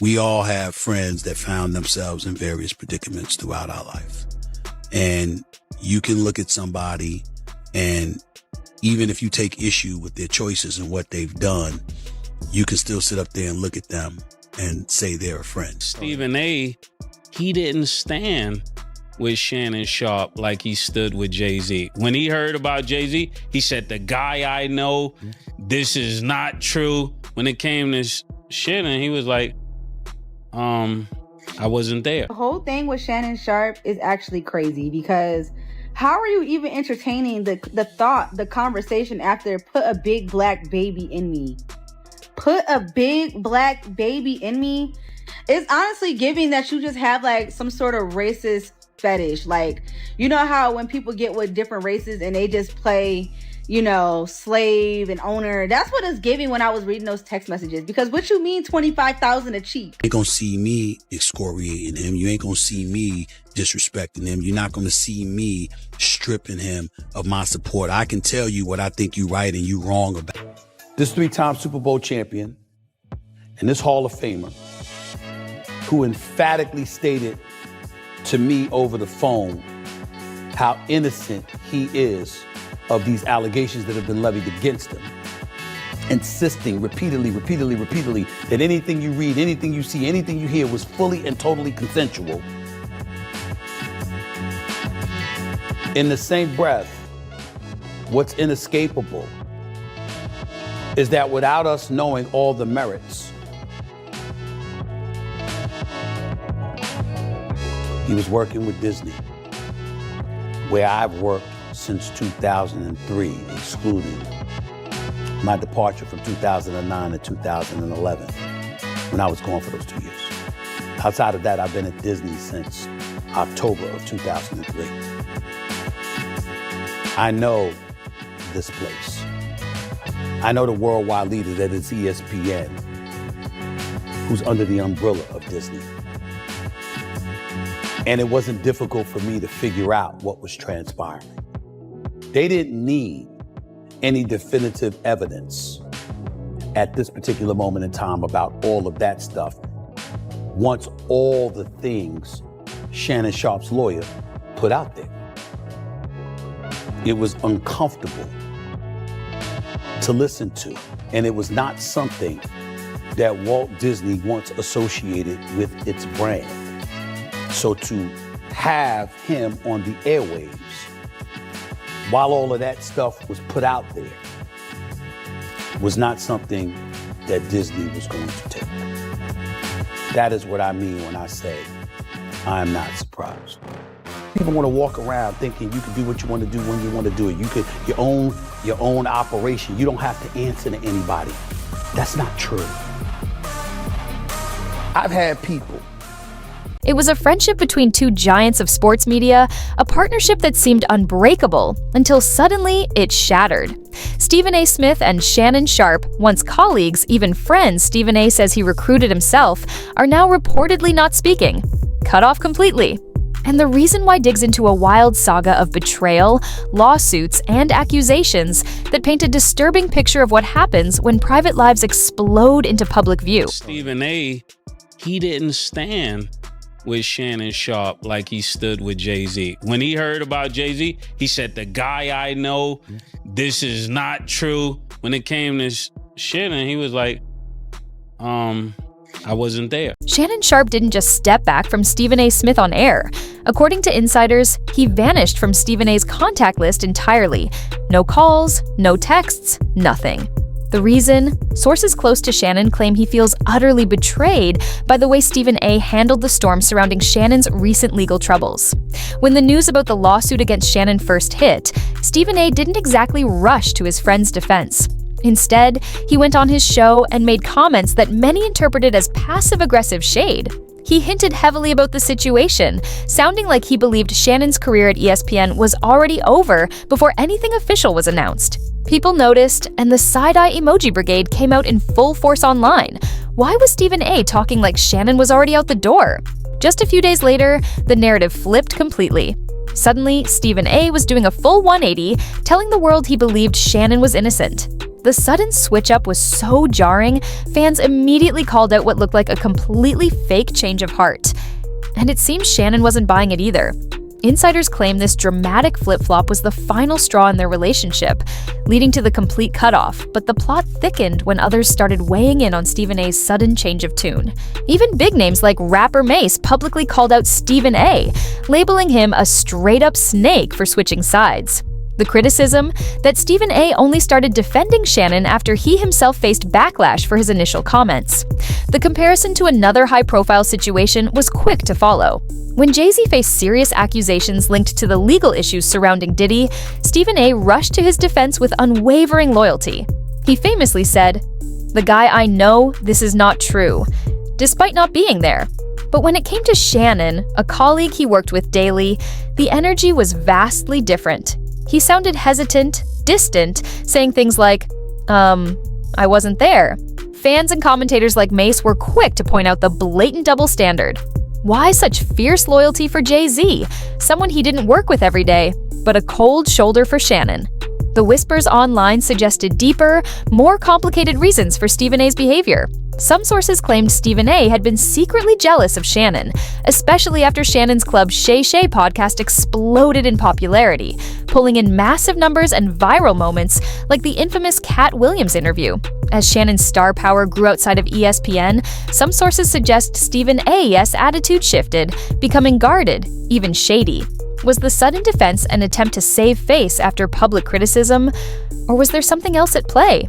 We all have friends that found themselves in various predicaments throughout our life. And you can look at somebody, and even if you take issue with their choices and what they've done, you can still sit up there and look at them and say they're a friend. Stephen A., he didn't stand with Shannon Sharpe like he stood with Jay-Z. When he heard about Jay-Z, he said, the guy I know, this is not true. When it came to Shannon, he was like, I wasn't there. The whole thing with Shannon Sharpe is actually crazy, because how are you even entertaining the conversation after put a big black baby in me? Put a big black baby in me? It's honestly giving that you just have like some sort of racist fetish. Like, you know how when people get with different races and they just play, you know, slave and owner. That's what it's giving when I was reading those text messages. Because what you mean 25,000 a cheek? You ain't gonna see me excoriating him. You ain't gonna see me disrespecting him. You're not gonna see me stripping him of my support. I can tell you what I think you right and you wrong about. This 3-time Super Bowl champion and this Hall of Famer, who emphatically stated to me over the phone how innocent he is of these allegations that have been levied against him, insisting repeatedly that anything you read, anything you see, anything you hear was fully and totally consensual. In the same breath, what's inescapable is that without us knowing all the merits, he was working with Disney, where I've worked since 2003, excluding my departure from 2009 to 2011, when I was gone for those 2 years. Outside of that, I've been at Disney since October of 2003. I know this place. I know the worldwide leader that is ESPN, who's under the umbrella of Disney. And it wasn't difficult for me to figure out what was transpiring. They didn't need any definitive evidence at this particular moment in time about all of that stuff. Once all the things Shannon Sharpe's lawyer put out there, it was uncomfortable to listen to. And it was not something that Walt Disney once associated with its brand. So to have him on the airwaves while all of that stuff was put out there was not something that Disney was going to take. That is what I mean when I say I'm not surprised. People want to walk around thinking you can do what you want to do when you want to do it. You could your own operation. You don't have to answer to anybody. That's not true. I've had people. It was a friendship between two giants of sports media, a partnership that seemed unbreakable until suddenly it shattered. Stephen A. Smith and Shannon Sharpe, once colleagues, even friends Stephen A. says he recruited himself, are now reportedly not speaking, cut off completely. And the reason why digs into a wild saga of betrayal, lawsuits, and accusations that paint a disturbing picture of what happens when private lives explode into public view. Stephen A., he didn't stand with Shannon Sharpe like he stood with Jay-Z. When he heard about Jay-Z, he said, the guy I know, this is not true. When it came to Shannon, he was like, I wasn't there. Shannon Sharpe didn't just step back from Stephen A. Smith on air. According to insiders, he vanished from Stephen A.'s contact list entirely. No calls, no texts, nothing. The reason? Sources close to Shannon claim he feels utterly betrayed by the way Stephen A. handled the storm surrounding Shannon's recent legal troubles. When the news about the lawsuit against Shannon first hit, Stephen A. didn't exactly rush to his friend's defense. Instead, he went on his show and made comments that many interpreted as passive-aggressive shade. He hinted heavily about the situation, sounding like he believed Shannon's career at ESPN was already over before anything official was announced. People noticed, and the side-eye emoji brigade came out in full force online. Why was Stephen A. talking like Shannon was already out the door? Just a few days later, the narrative flipped completely. Suddenly, Stephen A. was doing a full 180, telling the world he believed Shannon was innocent. The sudden switch up was so jarring, fans immediately called out what looked like a completely fake change of heart. And it seems Shannon wasn't buying it either. Insiders claim this dramatic flip-flop was the final straw in their relationship, leading to the complete cutoff, but the plot thickened when others started weighing in on Stephen A's sudden change of tune. Even big names like rapper Mace publicly called out Stephen A, labeling him a straight-up snake for switching sides. The criticism? That Stephen A only started defending Shannon after he himself faced backlash for his initial comments. The comparison to another high-profile situation was quick to follow. When Jay-Z faced serious accusations linked to the legal issues surrounding Diddy, Stephen A rushed to his defense with unwavering loyalty. He famously said, "The guy I know, this is not true," despite not being there. But when it came to Shannon, a colleague he worked with daily, the energy was vastly different. He sounded hesitant, distant, saying things like, I wasn't there. Fans and commentators like Mace were quick to point out the blatant double standard. Why such fierce loyalty for Jay-Z, someone he didn't work with every day, but a cold shoulder for Shannon? The whispers online suggested deeper, more complicated reasons for Stephen A's behavior. Some sources claimed Stephen A had been secretly jealous of Shannon, especially after Shannon's Club Shay Shay podcast exploded in popularity, pulling in massive numbers and viral moments like the infamous Cat Williams interview. As Shannon's star power grew outside of ESPN, some sources suggest Stephen A's attitude shifted, becoming guarded, even shady. Was the sudden defense an attempt to save face after public criticism, or was there something else at play?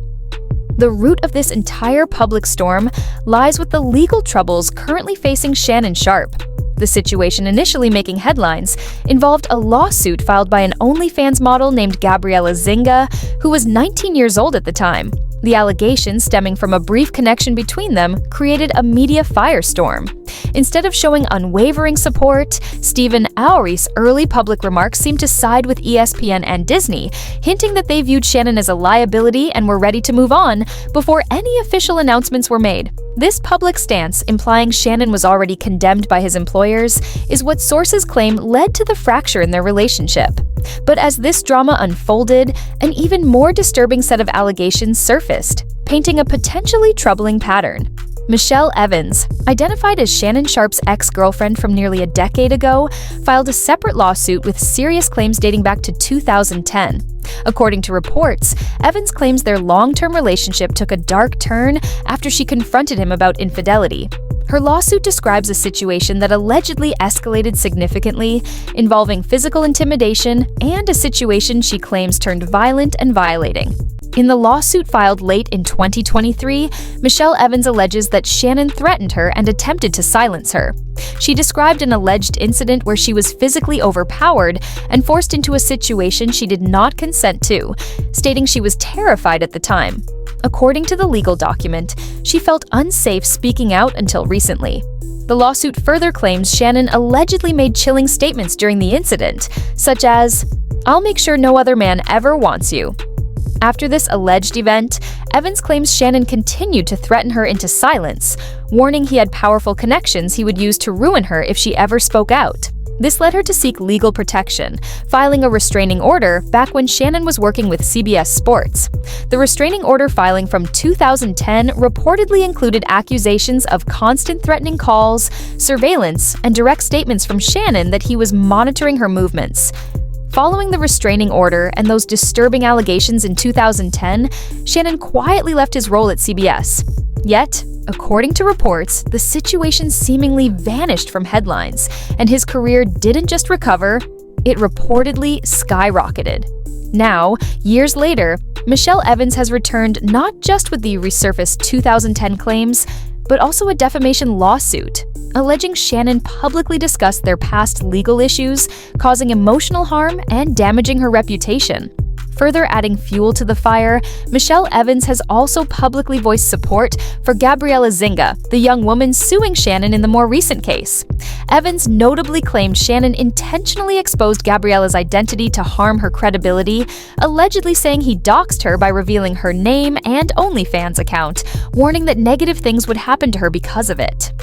The root of this entire public storm lies with the legal troubles currently facing Shannon Sharpe. The situation initially making headlines involved a lawsuit filed by an OnlyFans model named Gabriela Zinga, who was 19 years old at the time. The allegations stemming from a brief connection between them created a media firestorm. Instead of showing unwavering support, Stephen A's early public remarks seemed to side with ESPN and Disney, hinting that they viewed Shannon as a liability and were ready to move on before any official announcements were made. This public stance, implying Shannon was already condemned by his employers, is what sources claim led to the fracture in their relationship. But as this drama unfolded, an even more disturbing set of allegations surfaced, painting a potentially troubling pattern. Michelle Evans, identified as Shannon Sharpe's ex-girlfriend from nearly a decade ago, filed a separate lawsuit with serious claims dating back to 2010. According to reports, Evans claims their long-term relationship took a dark turn after she confronted him about infidelity. Her lawsuit describes a situation that allegedly escalated significantly, involving physical intimidation and a situation she claims turned violent and violating. In the lawsuit filed late in 2023, Michelle Evans alleges that Shannon threatened her and attempted to silence her. She described an alleged incident where she was physically overpowered and forced into a situation she did not consent to, stating she was terrified at the time. According to the legal document, she felt unsafe speaking out until recently. The lawsuit further claims Shannon allegedly made chilling statements during the incident, such as, "I'll make sure no other man ever wants you." After this alleged event, Evans claims Shannon continued to threaten her into silence, warning he had powerful connections he would use to ruin her if she ever spoke out. This led her to seek legal protection, filing a restraining order back when Shannon was working with CBS Sports. The restraining order filing from 2010 reportedly included accusations of constant threatening calls, surveillance, and direct statements from Shannon that he was monitoring her movements. Following the restraining order and those disturbing allegations in 2010, Shannon quietly left his role at CBS. Yet, according to reports, the situation seemingly vanished from headlines, and his career didn't just recover, it reportedly skyrocketed. Now, years later, Michelle Evans has returned not just with the resurfaced 2010 claims, but also a defamation lawsuit, alleging Shannon publicly discussed their past legal issues, causing emotional harm and damaging her reputation. Further adding fuel to the fire, Michelle Evans has also publicly voiced support for Gabriela Zinga, the young woman suing Shannon in the more recent case. Evans notably claimed Shannon intentionally exposed Gabriela's identity to harm her credibility, allegedly saying he doxed her by revealing her name and OnlyFans account, warning that negative things would happen to her because of it.